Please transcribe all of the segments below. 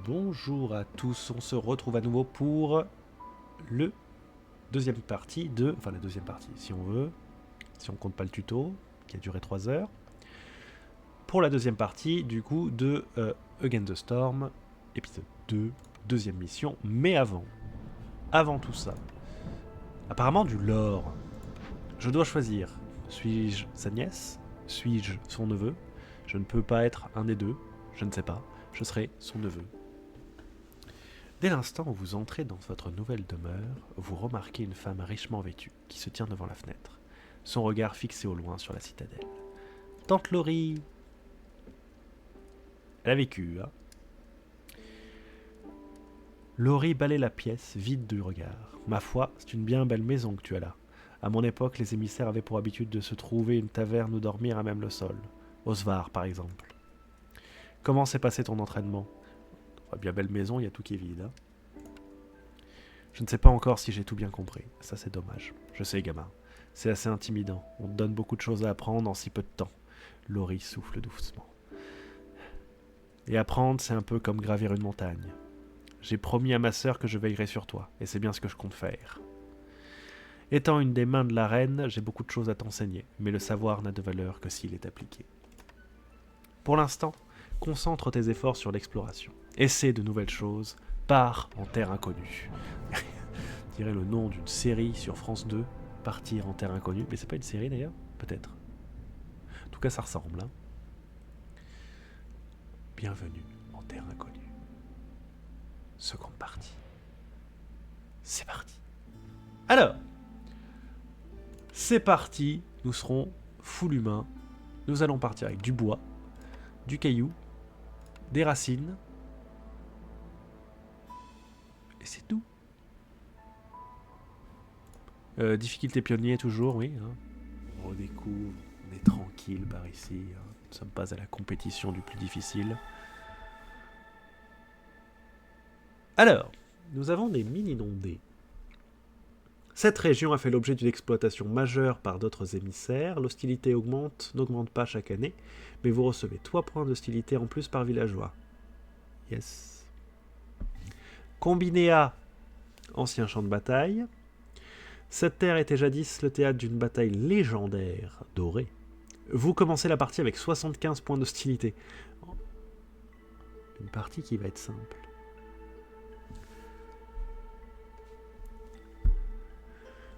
Bonjour à tous, on se retrouve à nouveau pour le deuxième partie de... Enfin la deuxième partie si on veut, si on compte pas le tuto qui a duré 3 heures. Pour la deuxième partie du coup de Against the Storm, épisode 2, deuxième mission. Mais avant tout ça, apparemment du lore. Je dois choisir, suis-je sa nièce? Suis-je son neveu? Je ne peux pas être un des deux, je ne sais pas, je serai son neveu. Dès l'instant où vous entrez dans votre nouvelle demeure, vous remarquez une femme richement vêtue qui se tient devant la fenêtre, son regard fixé au loin sur la citadelle. Tante Laurie. Elle a vécu, hein. Laurie balaie la pièce, vide du regard. Ma foi, c'est une bien belle maison que tu as là. À mon époque, les émissaires avaient pour habitude de se trouver une taverne ou dormir à même le sol. Osvar, par exemple. Comment s'est passé ton entraînement? Bien belle maison, il y a tout qui est vide, hein. Je ne sais pas encore si j'ai tout bien compris. Ça, c'est dommage. Je sais, gamin. C'est assez intimidant. On te donne beaucoup de choses à apprendre en si peu de temps. Laurie souffle doucement. Et apprendre, c'est un peu comme gravir une montagne. J'ai promis à ma sœur que je veillerai sur toi, et c'est bien ce que je compte faire. Étant une des mains de la reine, j'ai beaucoup de choses à t'enseigner, mais le savoir n'a de valeur que s'il est appliqué. Pour l'instant, concentre tes efforts sur l'exploration. Essaie de nouvelles choses. Pars en terre inconnue. Je dirais le nom d'une série sur France 2, Partir en terre inconnue. Mais c'est pas une série d'ailleurs? Peut-être. En tout cas, ça ressemble. Hein. Bienvenue en terre inconnue. Seconde partie. C'est parti. Alors, c'est parti. Nous serons full humains. Nous allons partir avec du bois, du caillou, des racines. Et c'est tout. Difficulté pionnier toujours, oui. Hein. On redécouvre, on est tranquille par ici. Hein. Nous ne sommes pas à la compétition du plus difficile. Alors, nous avons des mines inondées. Cette région a fait l'objet d'une exploitation majeure par d'autres émissaires. L'hostilité n'augmente pas chaque année, mais vous recevez 3 points d'hostilité en plus par villageois. Yes. Combiné à ancien champ de bataille. Cette terre était jadis le théâtre d'une bataille légendaire, dorée. Vous commencez la partie avec 75 points d'hostilité. Une partie qui va être simple.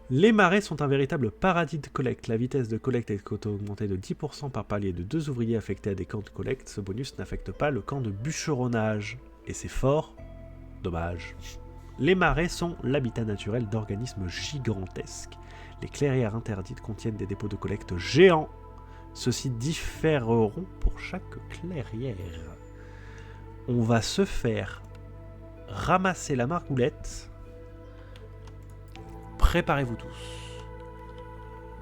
Les marais sont un véritable paradis de collecte. La vitesse de collecte est augmentée de 10% par palier de 2 ouvriers affectés à des camps de collecte. Ce bonus n'affecte pas le camp de bûcheronnage. Et c'est fort dommage. Les marais sont l'habitat naturel d'organismes gigantesques. Les clairières interdites contiennent des dépôts de collecte géants. Ceux-ci différeront pour chaque clairière. On va se faire ramasser la margoulette. Préparez-vous tous.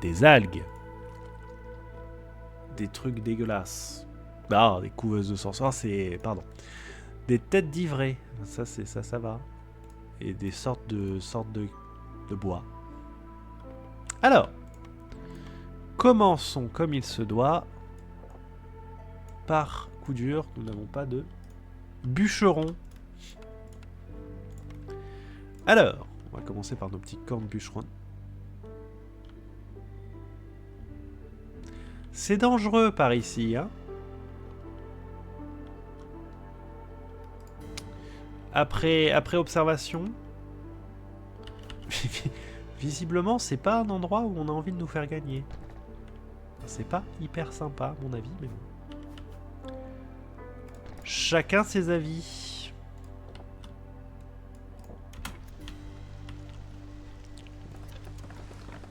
Des algues. Des trucs dégueulasses. Ah, des couveuses de sang. Ah, c'est... Pardon. Des têtes d'ivrés. Ça va. Et des sortes de bois. Alors, commençons comme il se doit. Par coup dur, nous n'avons pas de bûcheron. Alors, on va commencer par nos petits cornes bûcherons. C'est dangereux par ici, hein. Après observation, visiblement, c'est pas un endroit où on a envie de nous faire gagner. C'est pas hyper sympa, à mon avis, mais bon. Chacun ses avis.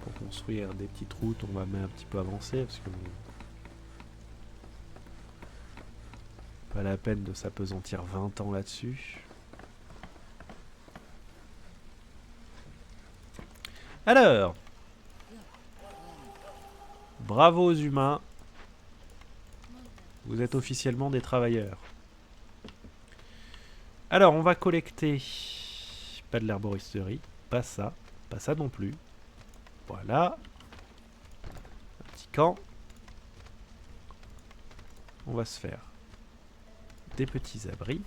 Pour construire des petites routes, on va même un petit peu avancer, parce que... Pas la peine de s'apesantir 20 ans là-dessus. Alors, bravo aux humains. Vous êtes officiellement des travailleurs. Alors, on va collecter... Pas de l'herboristerie. Pas ça non plus. Voilà. Un petit camp. On va se faire des petits abris.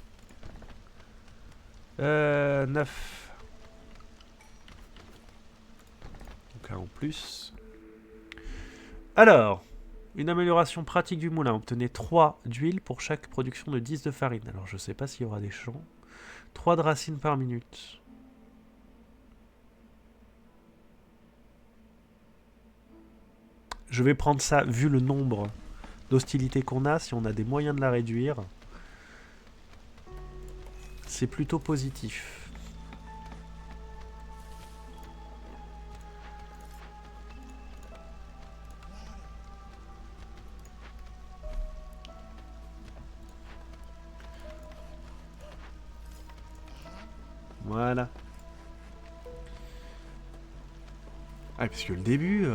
9. Donc un en plus. Alors, une amélioration pratique du moulin. Obtenez 3 d'huile pour chaque production de 10 de farine. Alors je sais pas s'il y aura des champs. 3 de racines par minute. Je vais prendre ça, vu le nombre d'hostilités qu'on a, si on a des moyens de la réduire. C'est plutôt positif. Voilà. Ah, parce que le début...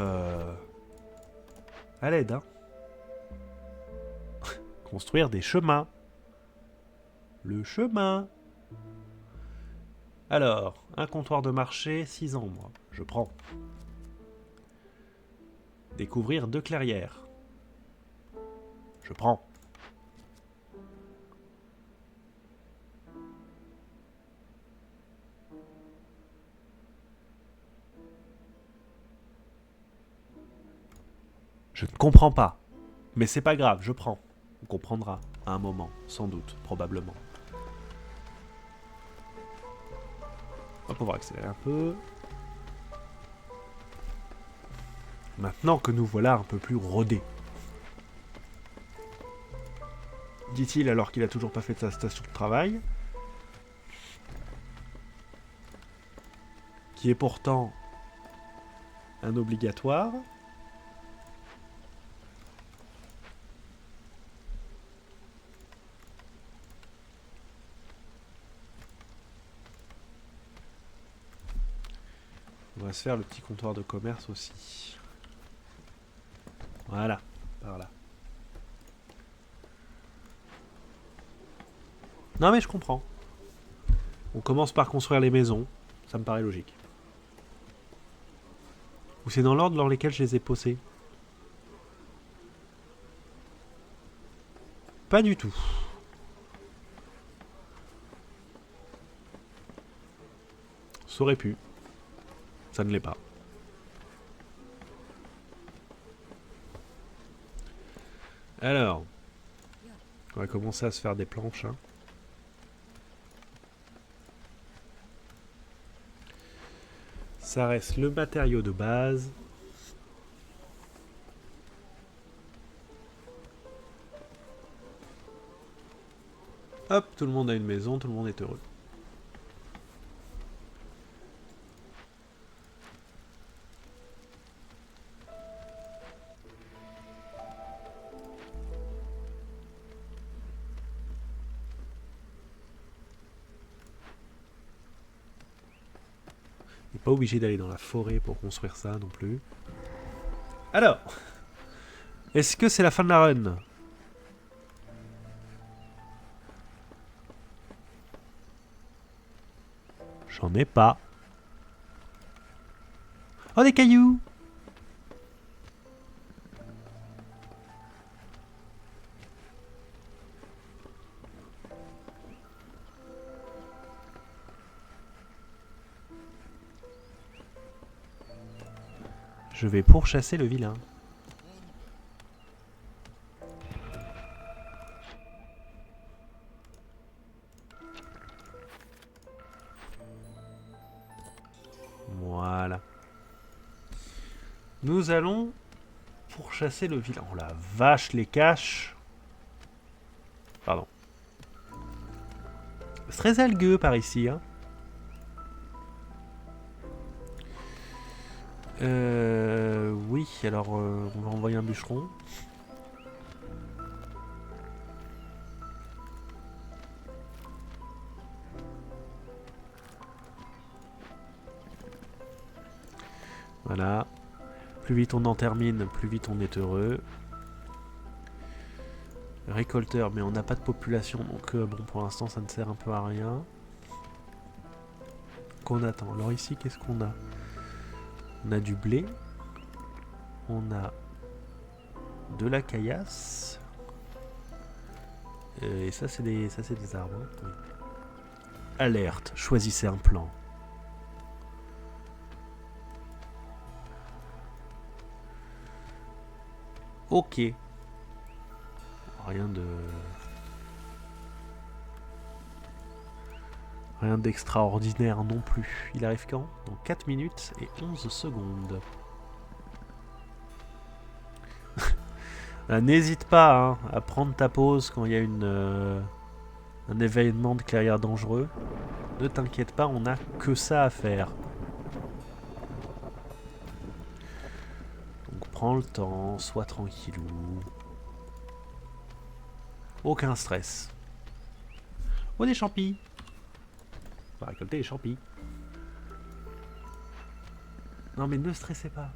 à l'aide, hein. Construire des chemins. Le chemin. Alors, un comptoir de marché, 6 ambres. Je prends. Découvrir 2 clairières. Je prends. Je ne comprends pas. Mais c'est pas grave, je prends. On comprendra à un moment, sans doute, probablement. On va pouvoir accélérer un peu. Maintenant que nous voilà un peu plus rodés. Dit-il alors qu'il a toujours pas fait de sa station de travail. Qui est pourtant un obligatoire. On va se faire le petit comptoir de commerce aussi. Voilà, par là. Non mais je comprends. On commence par construire les maisons. Ça me paraît logique. Ou c'est dans l'ordre dans lequel je les ai posées? Pas du tout. Ça aurait pu. Ça ne l'est pas. Alors, on va commencer à se faire des planches. Hein. Ça reste le matériau de base. Hop, tout le monde a une maison, tout le monde est heureux. On n'est pas obligé d'aller dans la forêt pour construire ça non plus. Alors, est-ce que c'est la fin de la run? J'en ai pas. Oh, des cailloux! Je vais pourchasser le vilain. Voilà. Nous allons pourchasser le vilain. Oh la vache, les caches. Pardon. C'est très algueux par ici, hein. Oui, alors on va envoyer un bûcheron. Voilà. Plus vite on en termine, plus vite on est heureux. Récolteur, mais on n'a pas de population, donc bon, pour l'instant ça ne sert un peu à rien. Qu'on attend. Alors ici, qu'est-ce qu'on a? On a du blé. On a de la caillasse. Et ça, c'est des arbres. Hein. Oui. Alerte, choisissez un plan. Ok. Rien de... Rien d'extraordinaire non plus. Il arrive quand? Dans 4 minutes et 11 secondes. N'hésite pas hein, à prendre ta pause quand il y a un événement de clairière dangereux. Ne t'inquiète pas, on n'a que ça à faire. Donc prends le temps, sois tranquillou. Aucun stress. Oh, des champis. On va récolter les champis. Non mais ne stressez pas.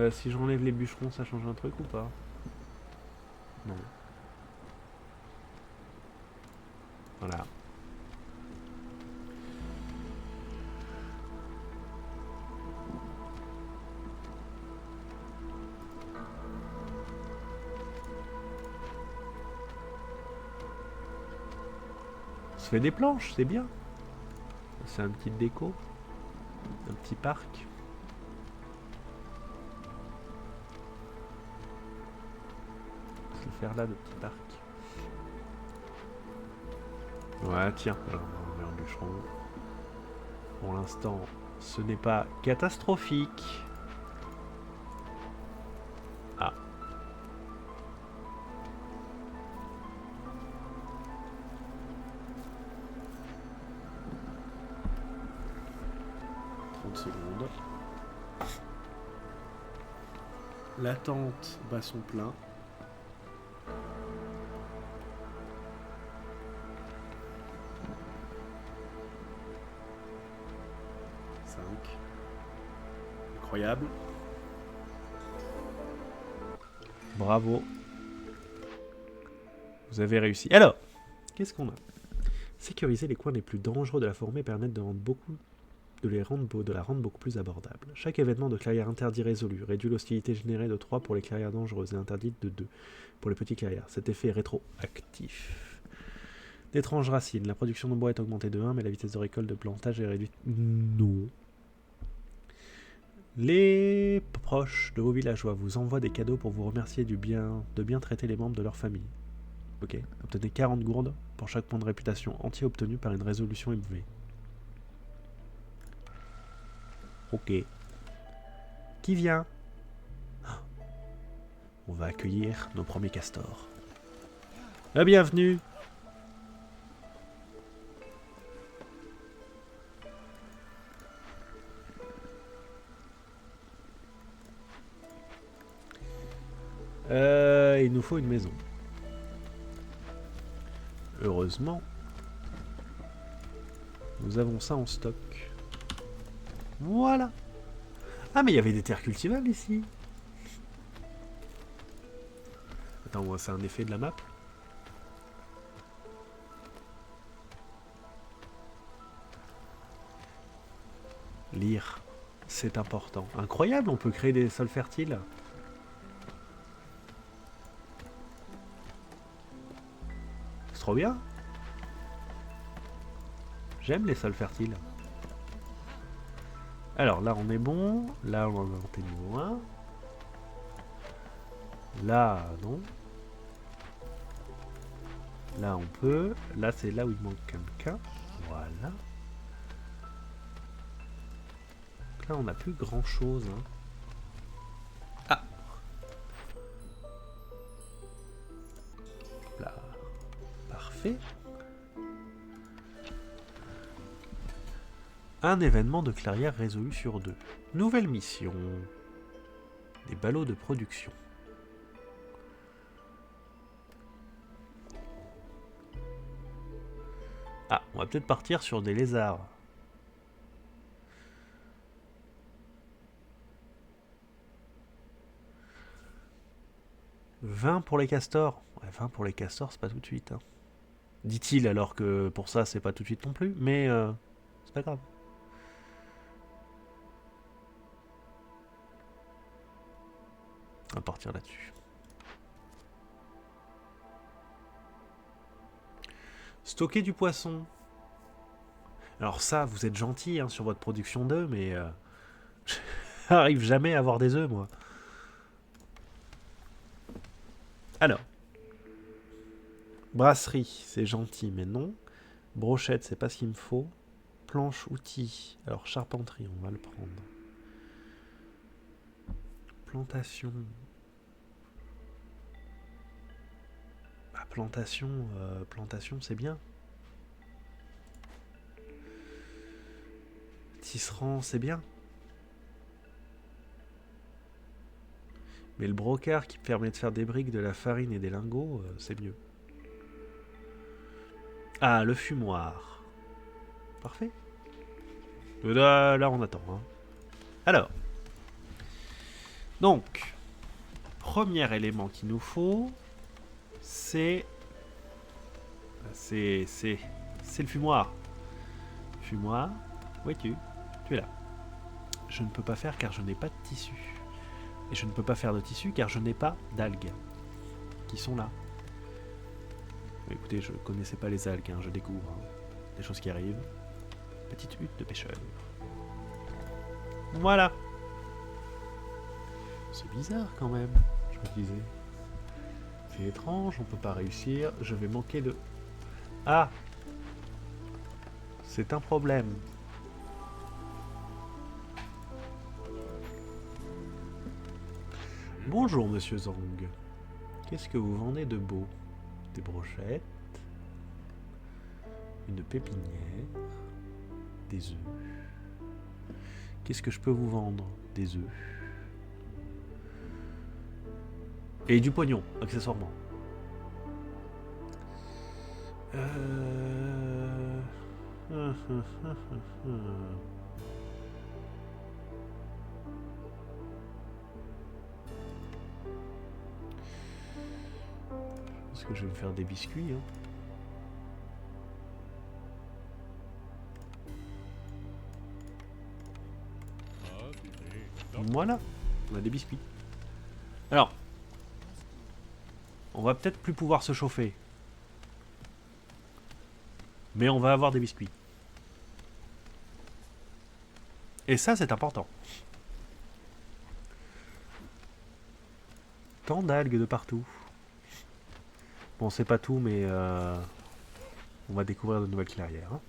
Si j'enlève les bûcherons, ça change un truc ou pas? Non. Voilà. On se fait des planches, c'est bien. C'est un petit déco. Un petit parc. On va se le faire là, le petit parc. Ouais, tiens. Alors, on met un bûcheron. Pour l'instant, ce n'est pas catastrophique. Ah. Secondes. La tente bat son plein. Incroyable. Bravo. Vous avez réussi. Alors, qu'est-ce qu'on a? Sécuriser les coins les plus dangereux de la forêt permet de la rendre beaucoup plus abordable. Chaque événement de clairière interdit résolu réduit l'hostilité générée de 3 pour les clairières dangereuses et interdite de 2 pour les petites clairières. Cet effet est rétroactif. D'étranges racines. La production de bois est augmentée de 1, mais la vitesse de récolte de plantage est réduite. Non. Les proches de vos villageois vous envoient des cadeaux pour vous remercier de bien traiter les membres de leur famille. Ok. Obtenez 40 gourdes pour chaque point de réputation entier obtenu par une résolution élevée. Ok. Qui vient? On va accueillir nos premiers castors. Bienvenue. Il nous faut une maison. Heureusement, nous avons ça en stock. Voilà. Ah, mais il y avait des terres cultivables ici. Attends, c'est un effet de la map. Lire, c'est important. Incroyable, on peut créer des sols fertiles. C'est trop bien. J'aime les sols fertiles. Alors là on est bon. Là on va monter niveau 1. Là non. Là on peut. Là c'est là où il manque quelqu'un. Voilà. Là on n'a plus grand chose. Hein. Ah. Là. Parfait. Un événement de clairière résolu sur 2. Nouvelle mission. Des ballots de production. Ah, on va peut-être partir sur des lézards. « 20 pour les castors. Ouais, 20 pour les castors, c'est pas tout de suite. Hein. Dit-il, alors que pour ça, c'est pas tout de suite non plus. Mais c'est pas grave. On va partir là-dessus. Stocker du poisson. Alors ça, vous êtes gentil hein, sur votre production d'œufs, mais j'arrive jamais à avoir des œufs, moi. Alors, brasserie, c'est gentil, mais non. Brochette, c'est pas ce qu'il me faut. Planche, outils. Alors, charpenterie, on va le prendre. Plantation. Bah, plantation, c'est bien. Tisserand, c'est bien. Mais le brocart qui permet de faire des briques, de la farine et des lingots, c'est mieux. Ah, le fumoir. Parfait. Là, on attend. Hein. Alors. Donc, premier élément qu'il nous faut, c'est le fumoir. Fumoir, où es-tu? Tu es là. Je ne peux pas faire car je n'ai pas de tissu. Et je ne peux pas faire de tissu car je n'ai pas d'algues qui sont là. Écoutez, je ne connaissais pas les algues, hein, je découvre hein, des choses qui arrivent. Petite hutte de pêcheur. Voilà. C'est bizarre quand même, je me disais. C'est étrange, on peut pas réussir. Je vais manquer de... Ah! C'est un problème. Bonjour, monsieur Zang. Qu'est-ce que vous vendez de beau? Des brochettes, une pépinière, des œufs. Qu'est-ce que je peux vous vendre? Des œufs. Et du pognon, accessoirement. Je pense que je vais me faire des biscuits. Hein. Voilà, on a des biscuits. Alors, on va peut-être plus pouvoir se chauffer. Mais on va avoir des biscuits. Et ça, c'est important. Tant d'algues de partout. Bon, c'est pas tout, mais on va découvrir de nouvelles clairières. Hein.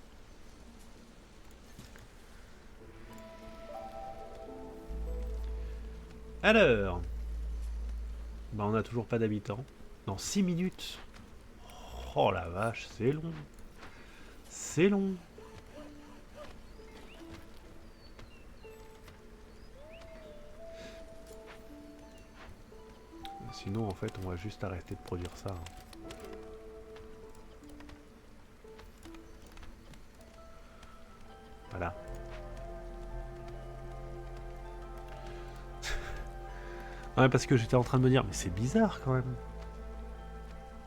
Alors, bah on n'a toujours pas d'habitants. Dans 6 minutes. Oh la vache, c'est long. C'est long. Sinon, en fait, on va juste arrêter de produire ça. Hein. Voilà. Ouais, parce que j'étais en train de me dire, mais c'est bizarre quand même.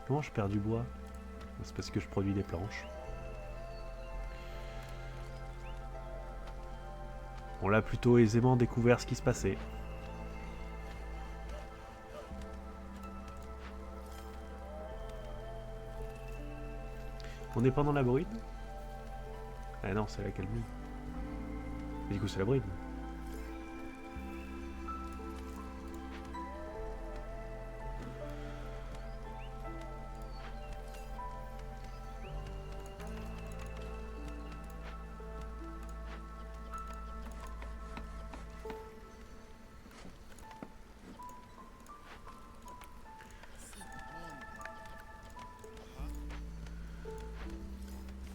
Comment je perds du bois? C'est parce que je produis des planches. On l'a plutôt aisément découvert ce qui se passait. On est pendant la brune? Ah non, c'est la calmie. Et du coup, c'est la brune.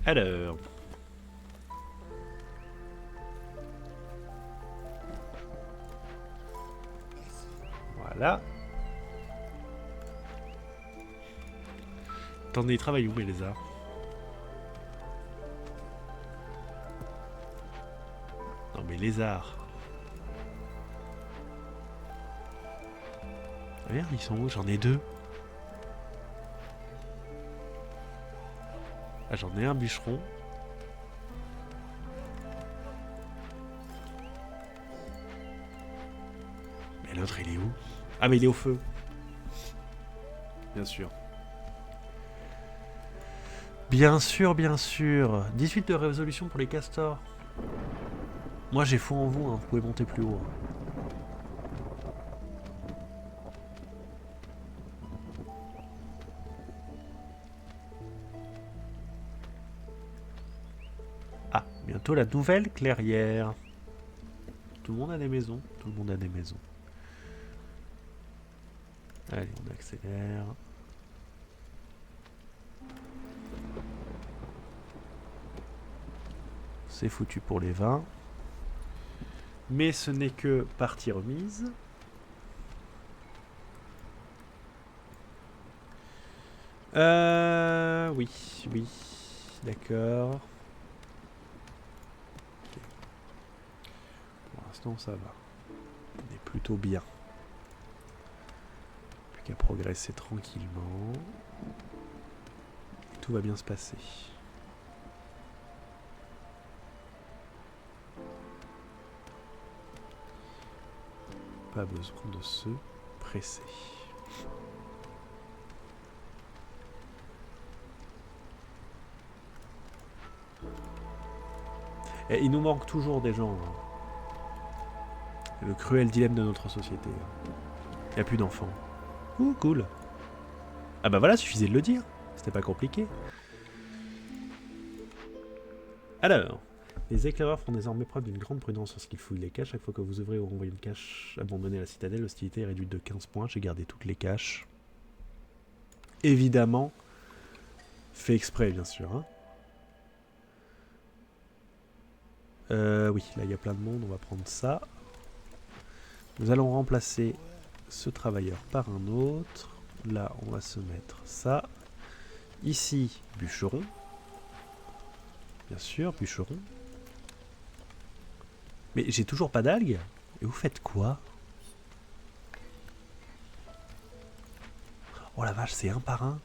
Alors... Voilà. Attendez, ils travaillent où mes lézards? Non mais lézards. Ah merde, ils sont où? J'en ai deux. Ah, j'en ai un bûcheron. Mais l'autre, il est où? Ah mais il est au feu. Bien sûr. Bien sûr, bien sûr. 18 de résolution pour les castors. Moi j'ai foi en vous, hein. Vous pouvez monter plus haut. Ah, bientôt la nouvelle clairière. Tout le monde a des maisons. Tout le monde a des maisons. Allez, on accélère. C'est foutu pour les vins. Mais ce n'est que partie remise. Oui, oui. D'accord. Okay. Pour l'instant, ça va. On est plutôt bien. Plus qu'à progresser tranquillement. Tout va bien se passer. Pas besoin de se presser. Et il nous manque toujours des gens. Hein. Le cruel dilemme de notre société. Il n'y a plus d'enfants. Ouh, cool. Ah bah voilà, suffisait de le dire. C'était pas compliqué. Alors, les éclaireurs font désormais preuve d'une grande prudence lorsqu'ils fouillent les caches. Chaque fois que vous ouvrez ou renvoyez une cache abandonnée à la citadelle, l'hostilité est réduite de 15 points. J'ai gardé toutes les caches. Évidemment. Fait exprès, bien sûr. Hein. Oui, là il y a plein de monde. On va prendre ça. Nous allons remplacer ce travailleur par un autre. Là, on va se mettre ça. Ici, bûcheron. Bien sûr, bûcheron. Mais j'ai toujours pas d'algues. Et vous faites quoi? Oh la vache, c'est un par un.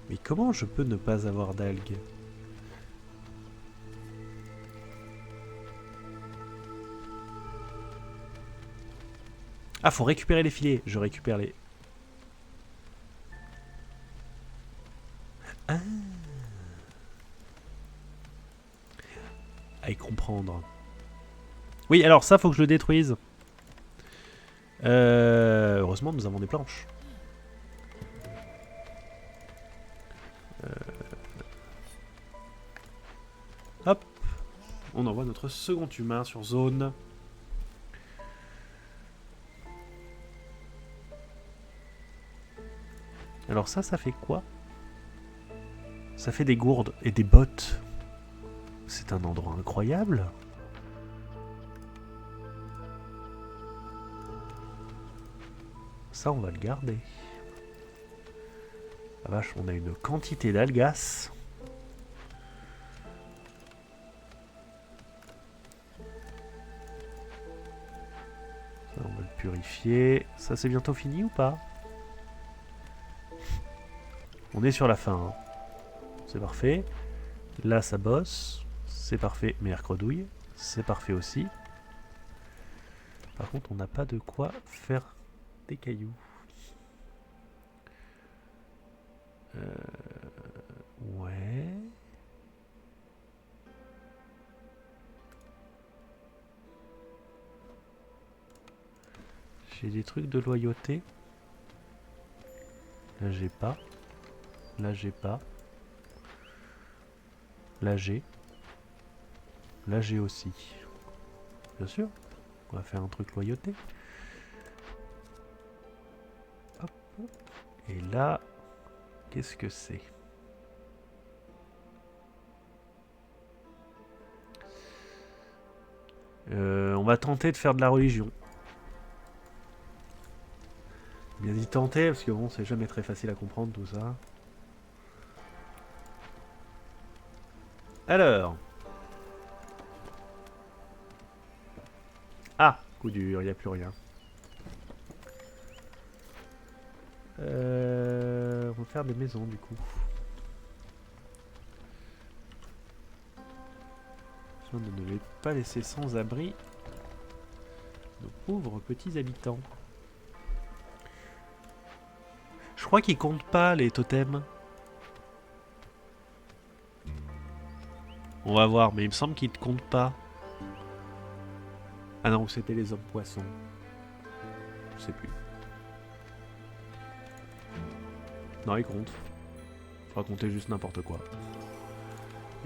Mais comment je peux ne pas avoir d'algues? Ah, faut récupérer les filets. Je récupère les... Ah. À y comprendre. Oui, alors ça, faut que je le détruise. Heureusement, nous avons des planches. Hop. On envoie notre second humain sur zone. Alors ça fait quoi? Ça fait des gourdes et des bottes. C'est un endroit incroyable. Ça, on va le garder. La vache, on a une quantité d'algas. Ça, on va le purifier. Ça, c'est bientôt fini ou pas? On est sur la fin. Hein. C'est parfait. Là, ça bosse. C'est parfait. Meilleure credouille. C'est parfait aussi. Par contre, on n'a pas de quoi faire des cailloux. Ouais. J'ai des trucs de loyauté. Là, j'ai pas. Là, j'ai pas. Là, j'ai. Là, j'ai aussi. Bien sûr. On va faire un truc loyauté. Hop. Et là, qu'est-ce que c'est? On va tenter de faire de la religion. Bien dit tenter, parce que bon, c'est jamais très facile à comprendre tout ça. Alors. Coup dur, il n'y a plus rien. On va faire des maisons du coup. Afin de ne pas laisser sans abri nos pauvres petits habitants. Je crois qu'ils comptent pas les totems. On va voir, mais il me semble qu'ils ne comptent pas. Ah non, c'était les hommes poissons. Je sais plus. Non, ils comptent. Je racontais juste n'importe quoi.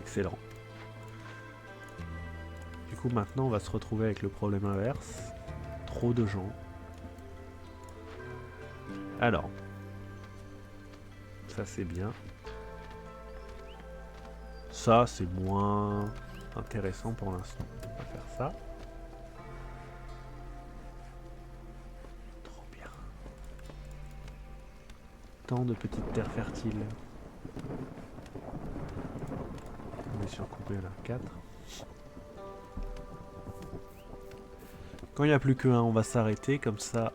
Excellent. Du coup, maintenant, on va se retrouver avec le problème inverse. Trop de gens. Alors. Ça, c'est bien. Ça, c'est moins intéressant pour l'instant. On va faire ça. Trop bien. Tant de petites terres fertiles. On est sur combien là? 4. Quand il n'y a plus que 1, on va s'arrêter. Comme ça,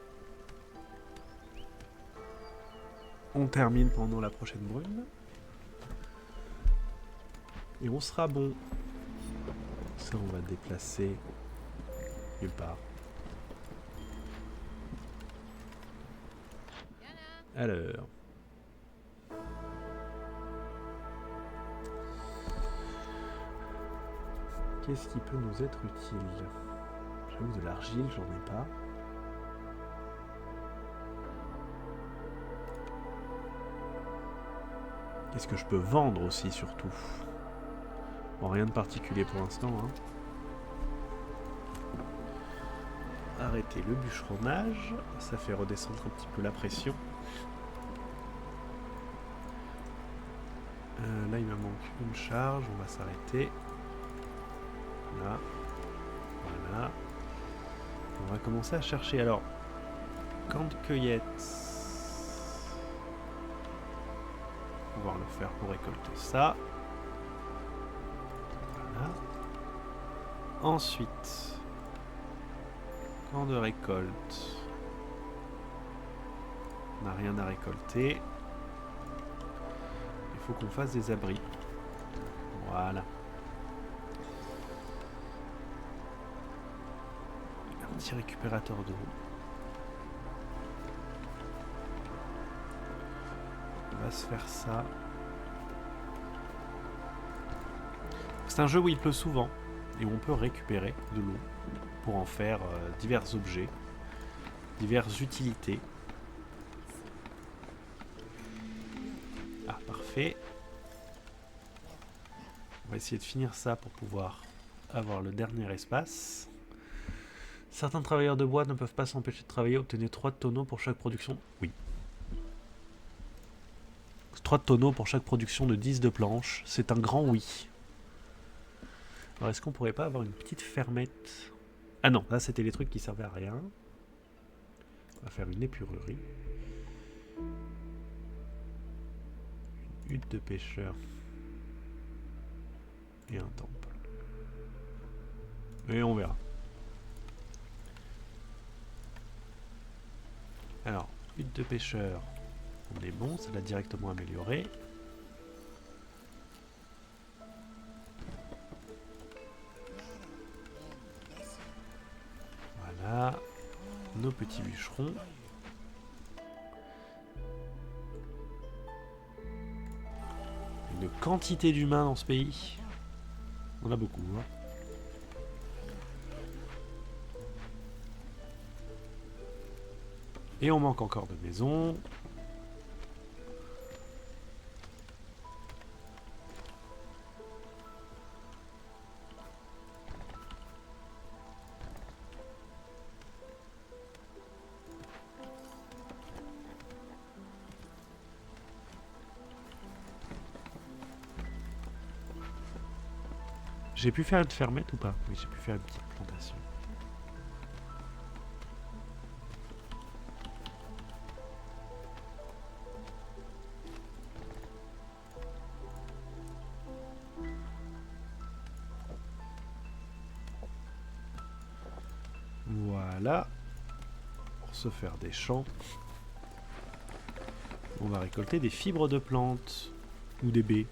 on termine pendant la prochaine brune. Et on sera bon. Ça, on va déplacer nulle part. Alors. Qu'est-ce qui peut nous être utile? J'avoue, de l'argile, j'en ai pas. Qu'est-ce que je peux vendre aussi, surtout? Bon, rien de particulier pour l'instant. Hein. Arrêter le bûcheronnage. Ça fait redescendre un petit peu la pression. Là, il me manque une charge. On va s'arrêter. Là. Voilà. On va commencer à chercher. Alors, camp de cueillette. On va pouvoir le faire pour récolter ça. Voilà. Ensuite, camp de récolte. On n'a rien à récolter. Il faut qu'on fasse des abris. Voilà. Un petit récupérateur d'eau. On va se faire ça. C'est un jeu où il pleut souvent et où on peut récupérer de l'eau pour en faire divers objets, diverses utilités. Ah, parfait. On va essayer de finir ça pour pouvoir avoir le dernier espace. Certains travailleurs de bois ne peuvent pas s'empêcher de travailler. Obtenez 3 tonneaux pour chaque production. Oui. 3 tonneaux pour chaque production de 10 de planches. C'est un grand oui. Alors, est-ce qu'on pourrait pas avoir une petite fermette? Ah non, là, c'était les trucs qui servaient à rien. On va faire une épurerie. Une hutte de pêcheur. Et un temple. Et on verra. Alors, hutte de pêcheur. On est bon, ça l'a directement amélioré. Voilà. Nos petits bûcherons. Une quantité d'humains dans ce pays. On a beaucoup. Hein. Et on manque encore de maisons. J'ai pu faire une fermette ou pas? Oui, j'ai pu faire une petite plantation. Voilà. là, pour se faire des champs, on va récolter des fibres de plantes ou des baies.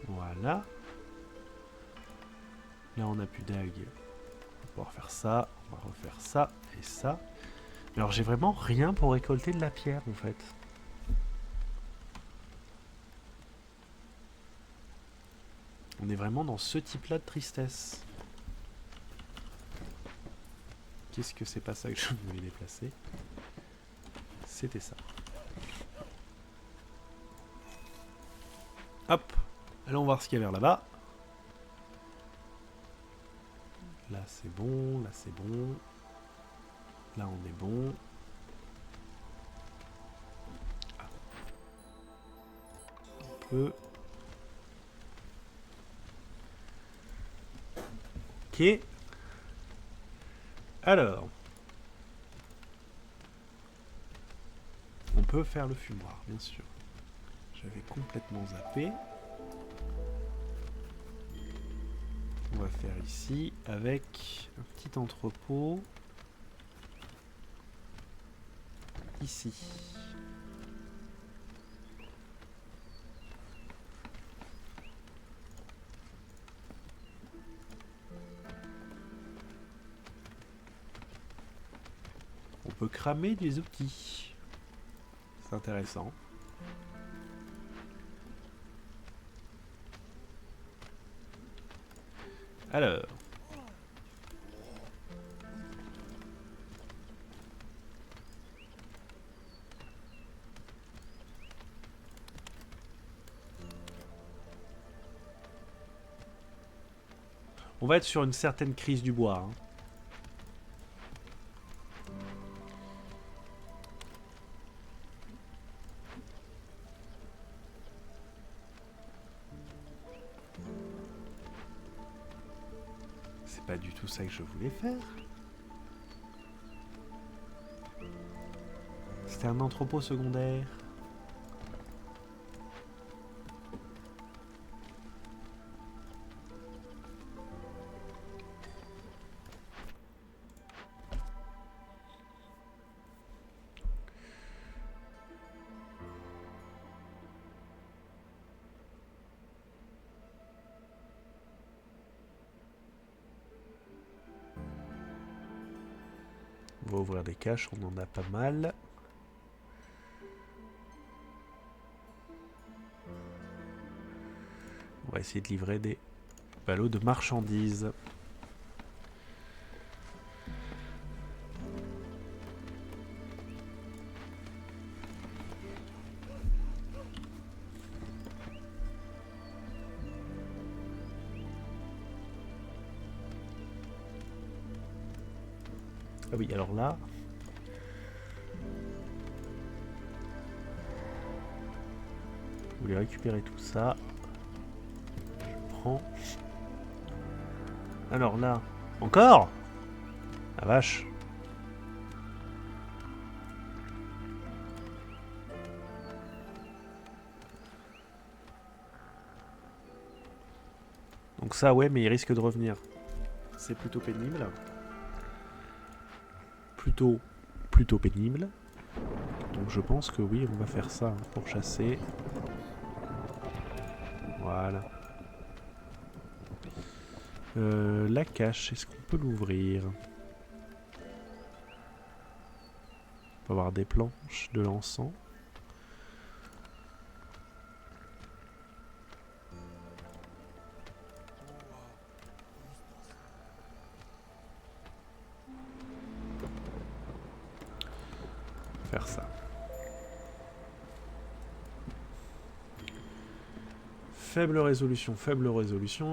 Voilà. Là, on n'a plus d'algues. On va pouvoir faire ça, on va refaire ça et ça. Mais alors, j'ai vraiment rien pour récolter de la pierre, en fait. On est vraiment dans ce type-là de tristesse. Qu'est-ce que c'est pas ça que je voulais déplacer? C'était ça. Hop. Allons voir ce qu'il y a vers là-bas. Là c'est bon, là c'est bon. Là on est bon. Ah. On peut. Ok. Alors. On peut faire le fumoir, bien sûr. J'avais complètement zappé. On va faire ici avec un petit entrepôt. Ici. On peut cramer des outils. C'est intéressant. Alors. On va être sur une certaine crise du bois. Hein. C'est pas du tout ça que je voulais faire. C'était un entrepôt secondaire. On va ouvrir des caches, on en a pas mal. On va essayer de livrer des ballots de marchandises. Ah oui, alors là... Vous voulez récupérer tout ça. Je prends. Alors là... Encore? La vache. Donc ça, ouais, mais il risque de revenir. C'est plutôt pénible. Plutôt pénible. Donc je pense que oui, on va faire ça pour chasser. Voilà. La cache, est-ce qu'on peut l'ouvrir? On peut avoir des planches, de l'encens. Faire ça. Faible résolution,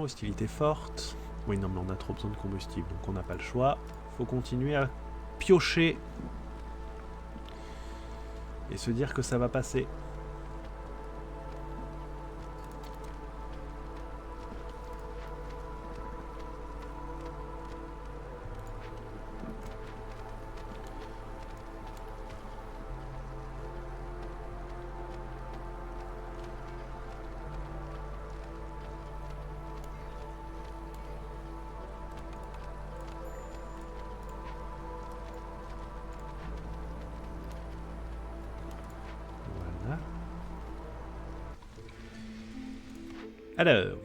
hostilité forte. Oui, non, mais on a trop besoin de combustible, donc on n'a pas le choix. Faut continuer à piocher. Et se dire que ça va passer. Alors.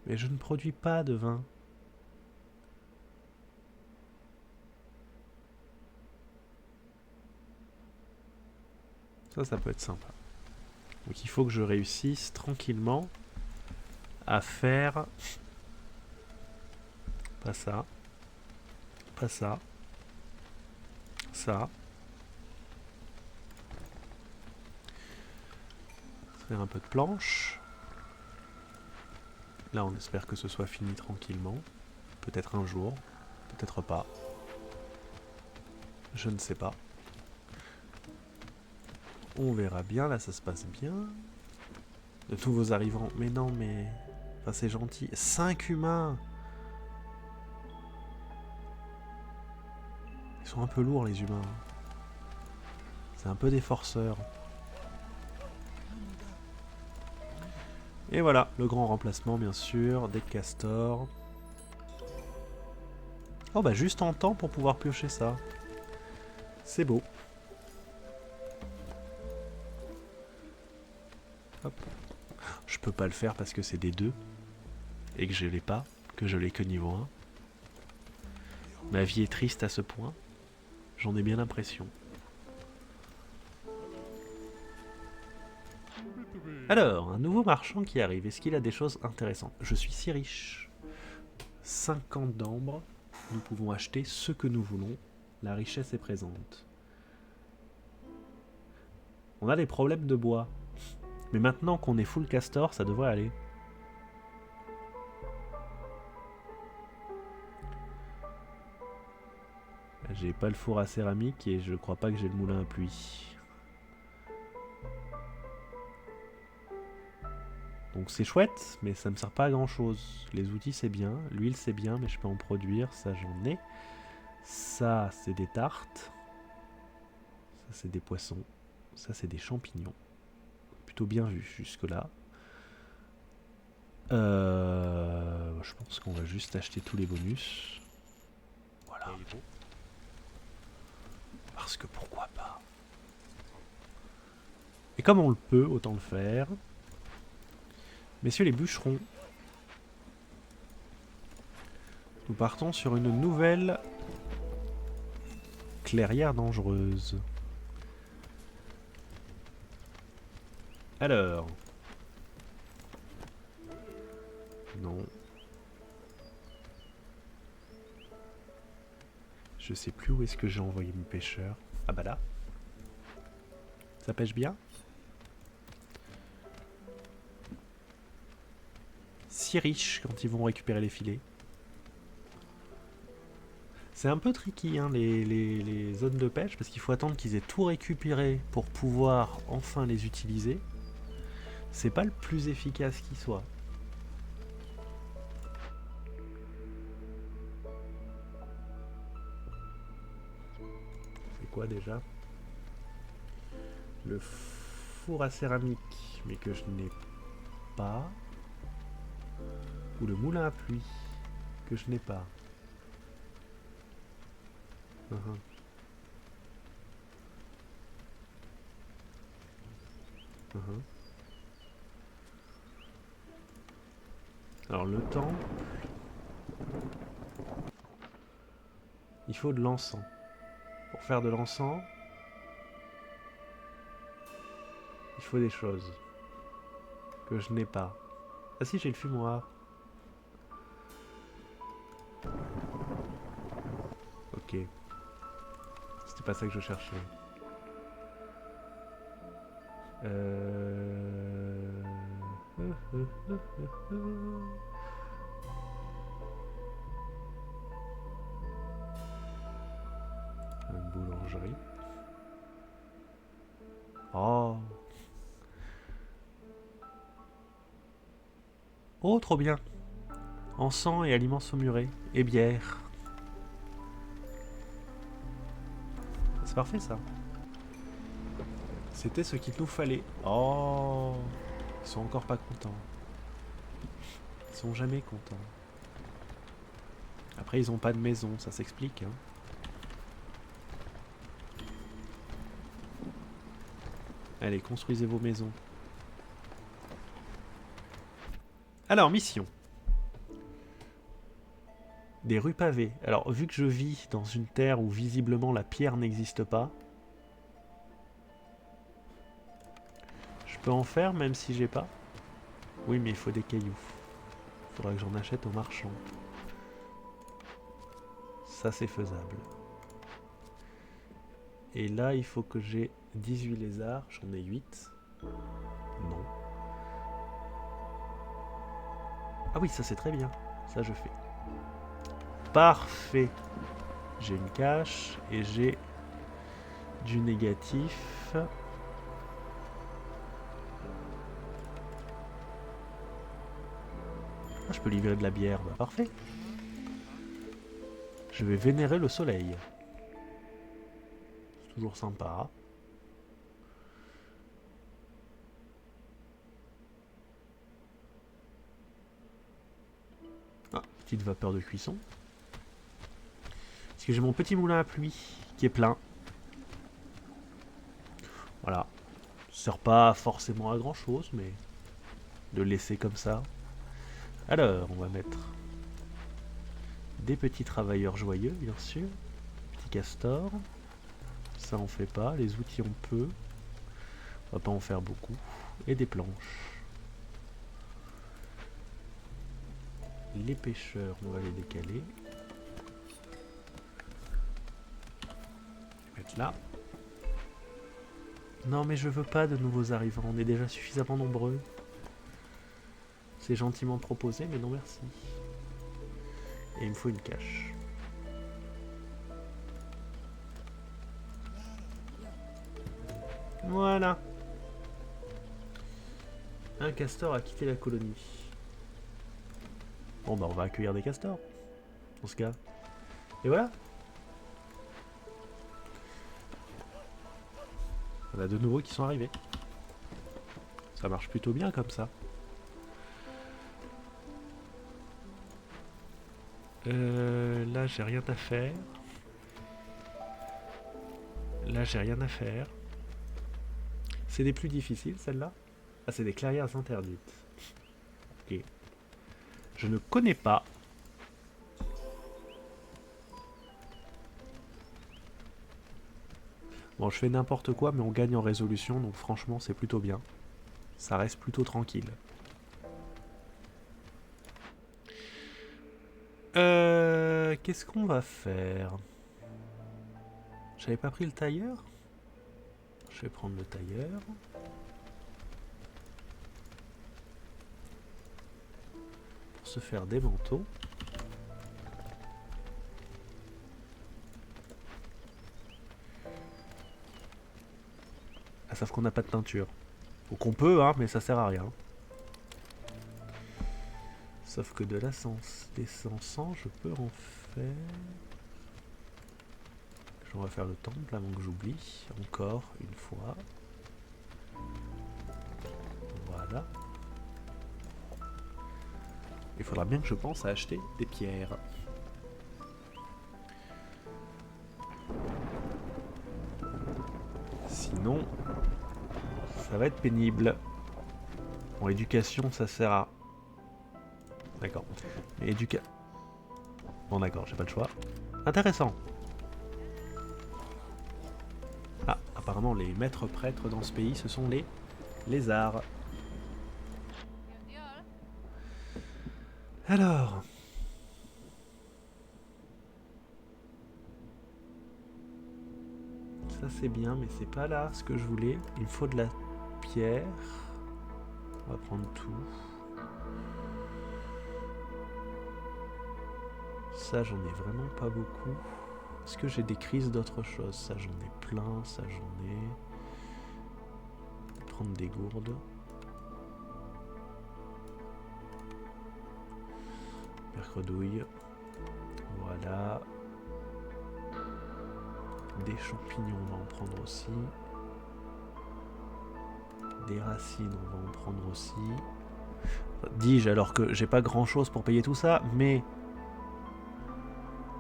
Mais je ne produis pas de vin. Ça peut être sympa. Donc il faut que je réussisse tranquillement à faire... Pas ça. Pas ça. Ça. Faire un peu de planche. Là, on espère que ce soit fini tranquillement. Peut-être un jour. Peut-être pas. Je ne sais pas. On verra bien. Là, ça se passe bien. De tous vos arrivants. Mais non, mais... Enfin, c'est gentil. 5 humains! Ils sont un peu lourds, les humains. C'est un peu des forceurs. Et voilà, le grand remplacement, bien sûr, des castors. Oh bah juste en temps pour pouvoir piocher ça. C'est beau. Hop. Je peux pas le faire parce que c'est des 2. Et que je l'ai pas. Que je l'ai que niveau 1. Ma vie est triste à ce point. J'en ai bien l'impression. Alors, un nouveau marchand qui arrive. Est-ce qu'il a des choses intéressantes? Je suis si riche. 50 d'ambre. Nous pouvons acheter ce que nous voulons. La richesse est présente. On a des problèmes de bois. Mais maintenant qu'on est full castor, ça devrait aller. J'ai pas le four à céramique et je crois pas que j'ai le moulin à pluie. Donc c'est chouette, mais ça me sert pas à grand chose. Les outils c'est bien, l'huile c'est bien, mais je peux en produire, ça j'en ai. Ça c'est des tartes. Ça c'est des poissons. Ça c'est des champignons. Plutôt bien vu jusque là. Je pense qu'on va juste acheter tous les bonus. Voilà. Parce que pourquoi pas. Et comme on le peut, autant le faire. Messieurs les bûcherons, nous partons sur une nouvelle clairière dangereuse. Alors. Non. Je sais plus où est-ce que j'ai envoyé mes pêcheurs. Ah bah là. Ça pêche bien? Si riches quand ils vont récupérer les filets. C'est un peu tricky hein, les zones de pêche parce qu'il faut attendre qu'ils aient tout récupéré pour pouvoir enfin les utiliser. C'est pas le plus efficace qui soit. C'est quoi déjà? Le four à céramique, mais que je n'ai pas. Ou le moulin à pluie, que je n'ai pas. Alors le temps, il faut de l'encens. Pour faire de l'encens, il faut des choses que je n'ai pas. Ah si, j'ai le fumoir. Ok. C'était pas ça que je cherchais. Une boulangerie. Oh. Oh, trop bien. Encens et aliments saumurés. Et bière. C'est parfait ça. C'était ce qu'il nous fallait. Oh. Ils sont encore pas contents. Ils sont jamais contents. Après, ils ont pas de maison, ça s'explique. Hein. Allez, construisez vos maisons. Alors, mission. Des rues pavées. Alors, vu que je vis dans une terre où visiblement la pierre n'existe pas, je peux en faire même si j'ai pas. Oui, mais il faut des cailloux. Il faudra que j'en achète au marchand. Ça, c'est faisable. Et là, il faut que j'ai 18 lézards. J'en ai 8. Non. Ah oui, ça c'est très bien. Ça, je fais. Parfait. J'ai une cache et j'ai du négatif. Ah, je peux livrer de la bière. Bah, parfait. Je vais vénérer le soleil. C'est toujours sympa. Ah, petite vapeur de cuisson. Parce que j'ai mon petit moulin à pluie qui est plein. Voilà. Ça sert pas forcément à grand chose, mais de le laisser comme ça. Alors, on va mettre des petits travailleurs joyeux, bien sûr. Petit castor. Ça on fait pas. Les outils on peut. On va pas en faire beaucoup. Et des planches. Les pêcheurs, on va les décaler. Les mettre là. Non mais je veux pas de nouveaux arrivants, on est déjà suffisamment nombreux. C'est gentiment proposé, mais non merci. Et il me faut une cache. Voilà. Un castor a quitté la colonie. Bon bah on va accueillir des castors. Dans ce cas. Et voilà. On a de nouveaux qui sont arrivés. Ça marche plutôt bien comme ça. Là j'ai rien à faire. Là j'ai rien à faire. C'est des plus difficiles celles-là. Ah, c'est des clairières interdites. Ok. Je ne connais pas. Bon, je fais n'importe quoi, mais on gagne en résolution, donc franchement, c'est plutôt bien. Ça reste plutôt tranquille. Qu'est-ce qu'on va faire? J'avais pas pris le tailleur? Je vais prendre le tailleur. Pour se faire des manteaux. Ah, sauf qu'on n'a pas de teinture. Donc on peut, hein, mais ça sert à rien. Sauf que de l'essence, des 500, je peux en faire... On va faire le temple avant que j'oublie. Encore une fois. Voilà. Il faudra bien que je pense à acheter des pierres. Sinon, ça va être pénible. Bon, éducation, ça sert à... D'accord. Mais Bon, d'accord, j'ai pas le choix. Intéressant. Ah, apparemment, les maîtres prêtres dans ce pays, ce sont les lézards. Alors... Ça c'est bien, mais c'est pas là ce que je voulais. Il me faut de la pierre. On va prendre tout. Ça j'en ai vraiment pas beaucoup. Est-ce que j'ai des crises d'autre chose? Ça j'en ai plein, ça j'en ai. Prendre des gourdes. Mercredouille. Voilà. Des champignons, on va en prendre aussi. Des racines, on va en prendre aussi. Dis-je alors que j'ai pas grand chose pour payer tout ça, mais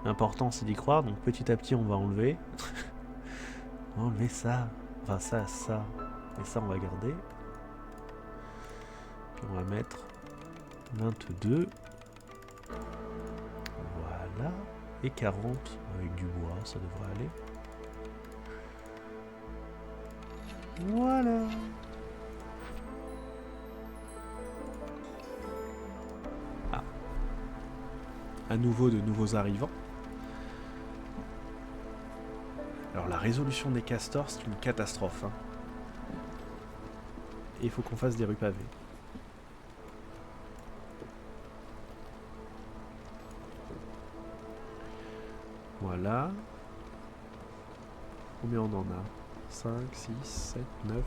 l'important c'est d'y croire, donc petit à petit on va enlever. On va enlever ça. Enfin ça. Et ça on va garder. Puis on va mettre 22. Voilà. Et 40 avec du bois, ça devrait aller. Voilà. Ah. À nouveau de nouveaux arrivants. Alors la résolution des castors, c'est une catastrophe. Hein. Et il faut qu'on fasse des rues pavées. Voilà. Combien on en a? 5, 6, 7, 9,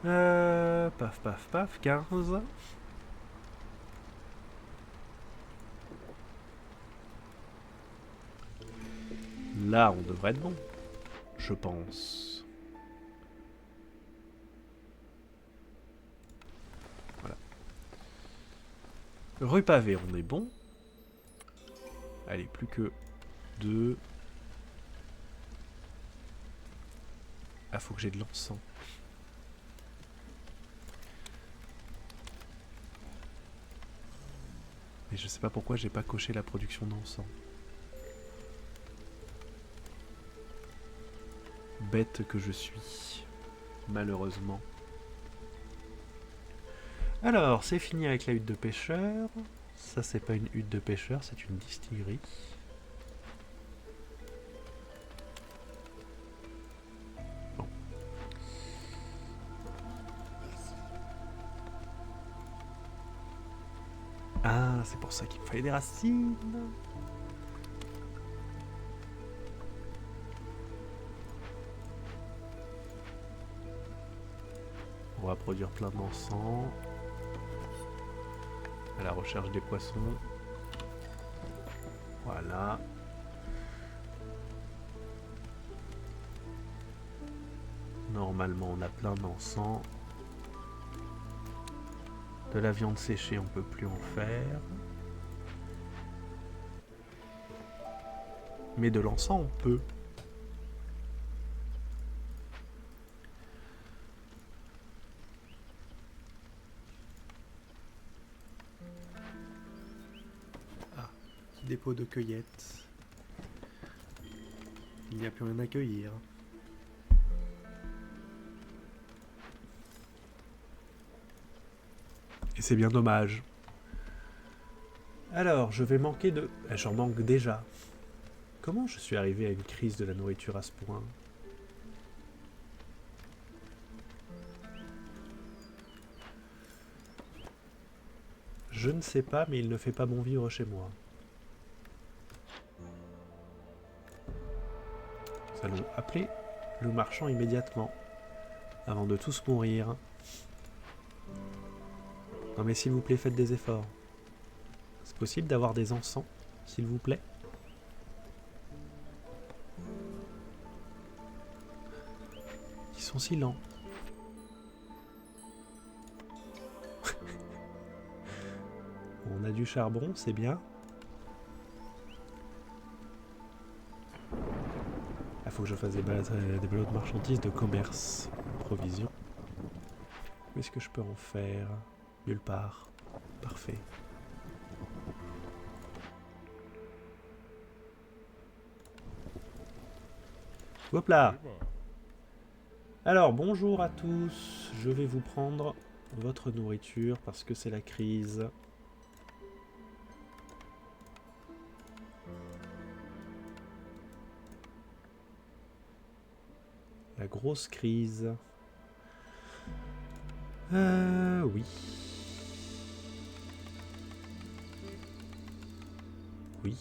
10. Paf, paf, paf, 15. Là, on devrait être bon. Je pense. Voilà. Rue pavée, on est bon. Allez, plus que 2. Ah, faut que j'ai de l'encens. Mais je sais pas pourquoi j'ai pas coché la production d'encens. Bête que je suis. Malheureusement. Alors, c'est fini avec la hutte de pêcheur. Ça, c'est pas une hutte de pêcheur, c'est une distillerie. Bon. Ah, c'est pour ça qu'il me fallait des racines. On va produire plein d'encens. À la recherche des poissons. Voilà. Normalement, on a plein d'encens. De la viande séchée, on peut plus en faire. Mais de l'encens, on peut. Ah, petit dépôt de cueillette. Il n'y a plus rien à cueillir. Et c'est bien dommage. Alors, je vais manquer de... J'en manque déjà. Comment je suis arrivé à une crise de la nourriture à ce point? Je ne sais pas, mais il ne fait pas bon vivre chez moi. Nous allons appeler le marchand immédiatement, avant de tous mourir. Non mais s'il vous plaît, faites des efforts. C'est possible d'avoir des encens, s'il vous plaît? Ils sont si lents. On a du charbon, c'est bien. Il faut que je fasse des ballots de marchandises, de commerce, provisions. Où est-ce que je peux en faire? Nulle part. Parfait. Hop là! Alors, bonjour à tous. Je vais vous prendre votre nourriture parce que c'est la crise. La grosse crise. Oui. Oui.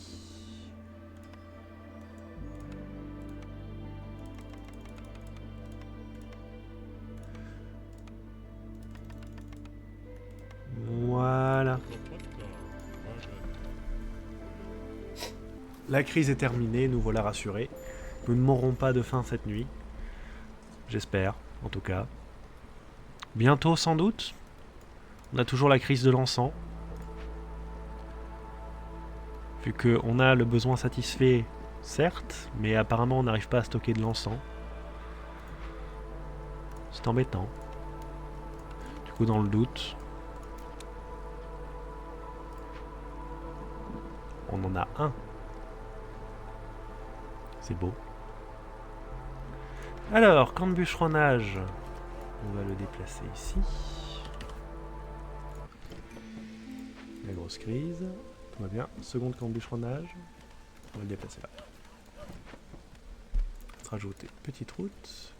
Voilà. La crise est terminée, nous voilà rassurés. Nous ne mourrons pas de faim cette nuit. J'espère, en tout cas. Bientôt, sans doute. On a toujours la crise de l'encens. Vu qu'on a le besoin satisfait, certes, mais apparemment on n'arrive pas à stocker de l'encens. C'est embêtant. Du coup, dans le doute, On en a un. C'est beau. Alors, camp de bûcheronnage. On va le déplacer ici. La grosse crise. Tout va bien. Seconde camp de bûcheronnage. On va le déplacer là. Rajouter petite route.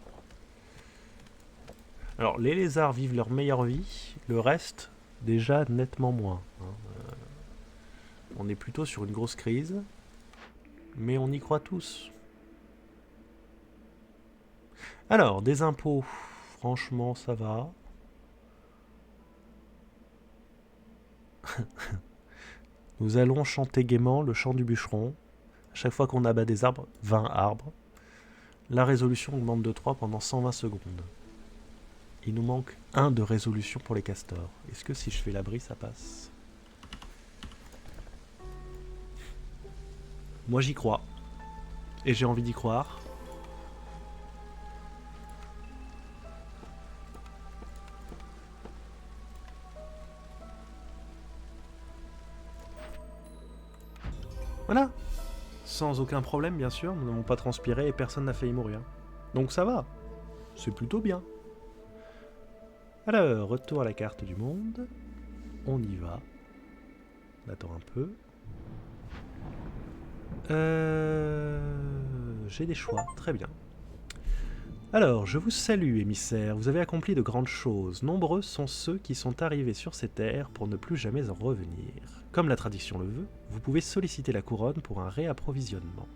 Alors, les lézards vivent leur meilleure vie. Le reste, déjà nettement moins. On est plutôt sur une grosse crise. Mais on y croit tous. Alors, des impôts. Franchement, ça va. Nous allons chanter gaiement le chant du bûcheron. À chaque fois qu'on abat des arbres, 20 arbres. La résolution augmente de 3 pendant 120 secondes. Il nous manque 1 de résolution pour les castors. Est-ce que si je fais l'abri, ça passe? Moi, j'y crois. Et j'ai envie d'y croire. Voilà. Sans aucun problème, bien sûr. Nous n'avons pas transpiré et personne n'a failli mourir. Donc ça va. C'est plutôt bien. Alors, retour à la carte du monde. On y va. On attend un peu. J'ai des choix. Très bien. Alors, je vous salue, émissaires. Vous avez accompli de grandes choses. Nombreux sont ceux qui sont arrivés sur ces terres pour ne plus jamais en revenir. Comme la tradition le veut, vous pouvez solliciter la couronne pour un réapprovisionnement.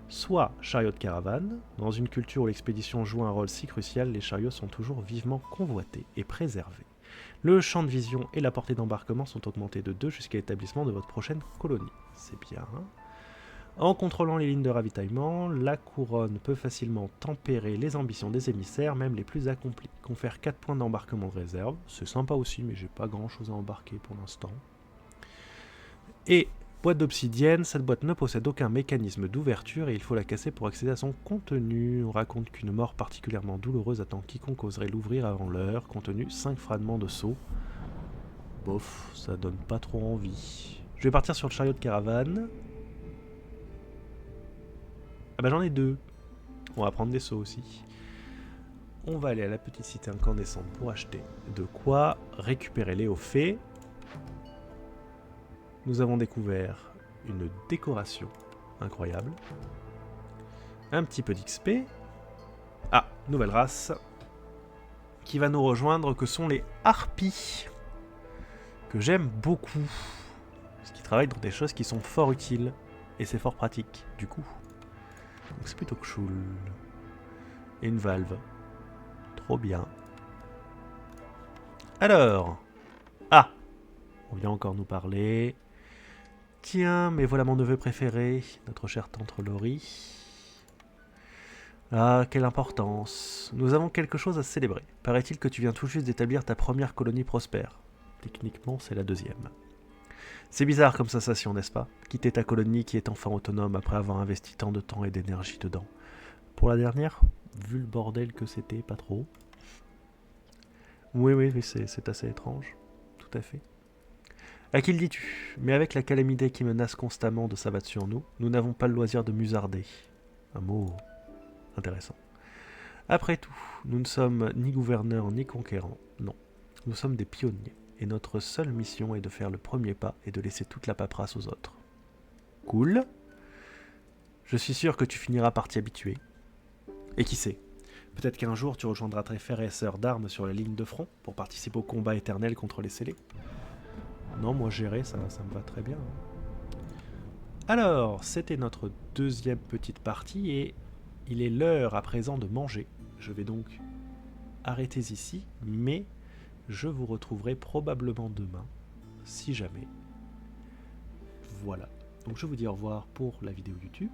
Soit chariot de caravane. Dans une culture où l'expédition joue un rôle si crucial, les chariots sont toujours vivement convoités et préservés. Le champ de vision et la portée d'embarquement sont augmentés de 2 jusqu'à l'établissement de votre prochaine colonie. C'est bien. En contrôlant les lignes de ravitaillement, la couronne peut facilement tempérer les ambitions des émissaires, même les plus accomplis. Confère 4 points d'embarquement de réserve. C'est sympa aussi, mais j'ai pas grand chose à embarquer pour l'instant. Et boîte d'obsidienne, cette boîte ne possède aucun mécanisme d'ouverture et il faut la casser pour accéder à son contenu. On raconte qu'une mort particulièrement douloureuse attend quiconque oserait l'ouvrir avant l'heure. Contenu 5 fragments de sceau. Bof, ça donne pas trop envie. Je vais partir sur le chariot de caravane. Ah bah j'en ai 2. On va prendre des sceaux aussi. On va aller à la petite cité incandescente pour acheter de quoi récupérer les hauts faits. Nous avons découvert une décoration incroyable. Un petit peu d'XP. Ah, nouvelle race. Qui va nous rejoindre, que sont les harpies. Que j'aime beaucoup. Parce qu'ils travaillent dans des choses qui sont fort utiles. Et c'est fort pratique, du coup. Donc c'est plutôt cool. Et une valve. Trop bien. Alors. Ah, on vient encore nous parler. Tiens, mais voilà mon neveu préféré, notre chère tante Laurie. Ah, quelle importance. Nous avons quelque chose à célébrer. Paraît-il que tu viens tout juste d'établir ta première colonie prospère. Techniquement, c'est la deuxième. C'est bizarre comme sensation, n'est-ce pas? Quitter ta colonie qui est enfin autonome après avoir investi tant de temps et d'énergie dedans. Pour la dernière, vu le bordel que c'était, pas trop. Oui, c'est assez étrange. Tout à fait. À qui le dis-tu? Mais avec la calamité qui menace constamment de s'abattre sur nous, nous n'avons pas le loisir de musarder. Un mot intéressant. Après tout, nous ne sommes ni gouverneurs ni conquérants, non. Nous sommes des pionniers, et notre seule mission est de faire le premier pas et de laisser toute la paperasse aux autres. Cool. Je suis sûr que tu finiras par t'y habituer. Et qui sait, peut-être qu'un jour tu rejoindras tes frères et sœurs d'armes sur la ligne de front pour participer au combat éternel contre les scellés. Non, moi gérer, ça me va très bien. Alors, c'était notre deuxième petite partie et il est l'heure à présent de manger. Je vais donc arrêter ici, mais je vous retrouverai probablement demain, si jamais. Voilà. Donc je vous dis au revoir pour la vidéo YouTube.